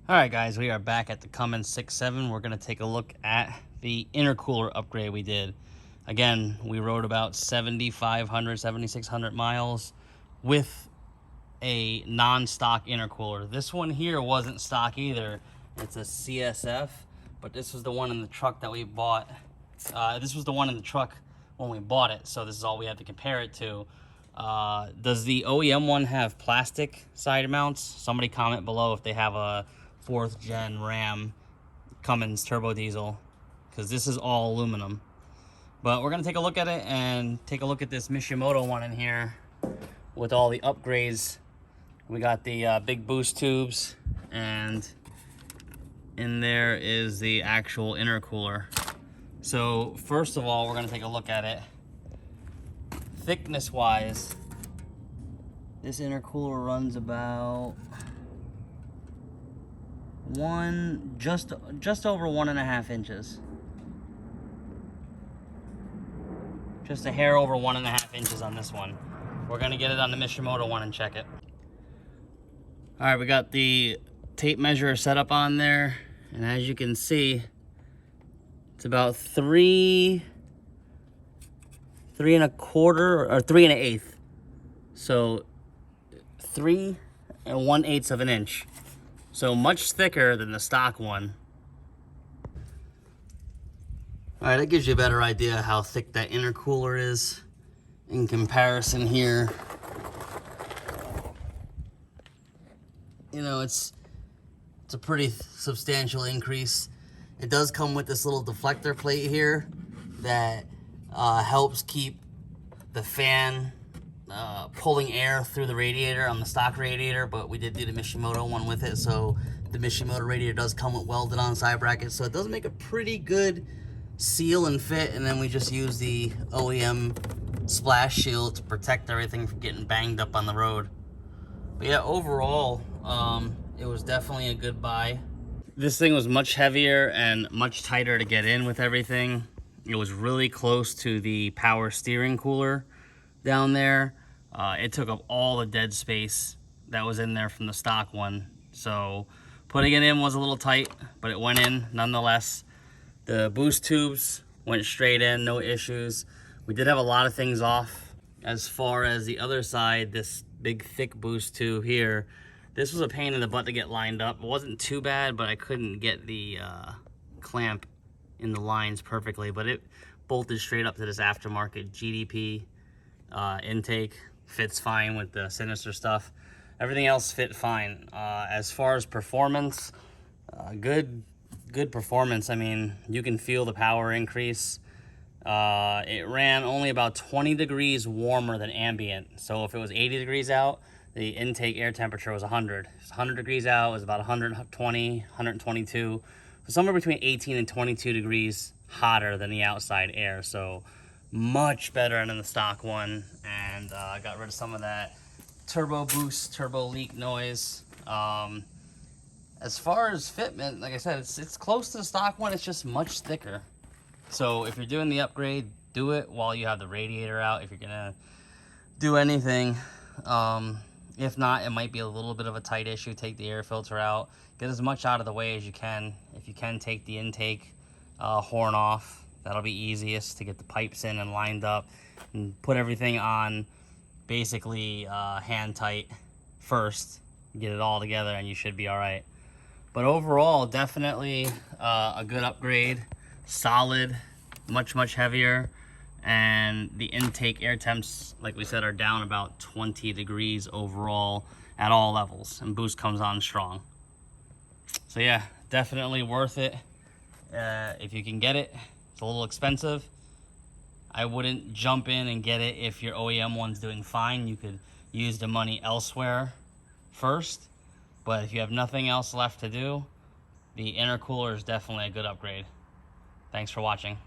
All right, guys, we are back at the Cummins 6.7. We're going to take a look at the intercooler upgrade we did. Again, we rode about 7,500, 7,600 miles with a non-stock intercooler. This one here wasn't stock either. It's a CSF, but this was the one in the truck that we bought. This was the one in the truck when we bought it, so this is all we had to compare it to. Does the OEM one have plastic side mounts? Somebody comment below if they have a 4th gen Ram Cummins turbo diesel, because this is all aluminum. But we're gonna take a look at it and take a look at this Mishimoto one in here with all the upgrades. We got the big boost tubes, and in there is the actual intercooler. So first of all, we're gonna take a look at it. Thickness wise, this intercooler runs about just over 1.5 inches. Just a hair over 1.5 inches on this one. We're gonna get it on the Mishimoto one and check it. All right, we got the tape measure set up on there, and as you can see, it's about 3 1/4 or 3 1/8. So 3 1/8 of an inch. So much thicker than the stock one. All right, that gives you a better idea how thick that intercooler is in comparison here. You know, it's a pretty substantial increase. It does come with this little deflector plate here that helps keep the fan pulling air through the radiator on the stock radiator, but we did do the Mishimoto one with it, so the Mishimoto radiator does come with welded on side brackets, so it does make a pretty good seal and fit. And then we just use the OEM splash shield to protect everything from getting banged up on the road. But yeah, overall, it was definitely a good buy. This thing was much heavier and much tighter to get in with everything. It was really close to the power steering cooler down there. It took up all the dead space that was in there from the stock one. So putting it in was a little tight, but it went in nonetheless. The boost tubes went straight in, no issues. We did have a lot of things off. As far as the other side, this big thick boost tube here, this was a pain in the butt to get lined up. It wasn't too bad, but I couldn't get the clamp in the lines perfectly, but it bolted straight up to this aftermarket GDP intake. Fits fine with the Sinister stuff. Everything else fit fine. As far as performance, good performance. I mean, you can feel the power increase. It ran only about 20 degrees warmer than ambient. So if it was 80 degrees out, the intake air temperature was 100. If it's 100 degrees out, it was about 120, 122. So somewhere between 18 and 22 degrees hotter than the outside air. So much better than the stock one. And I got rid of some of that turbo boost, turbo leak noise. As far as fitment, like I said, it's close to the stock one. It's just much thicker. So if you're doing the upgrade, do it while you have the radiator out if you're gonna do anything. If not, it might be a little bit of a tight issue. Take the air filter out. Get as much out of the way as you can. If you can, take the intake horn off. That'll be easiest to get the pipes in and lined up. And put everything on basically hand tight first. Get it all together and you should be all right. But overall, definitely a good upgrade. Solid, much heavier. And the intake air temps, like we said, are down about 20 degrees overall at all levels, and boost comes on strong. So yeah, definitely worth it if you can get it. It's a little expensive. I wouldn't jump in and get it if your OEM one's doing fine. You could use the money elsewhere first, but if you have nothing else left to do, the intercooler is definitely a good upgrade. Thanks for watching.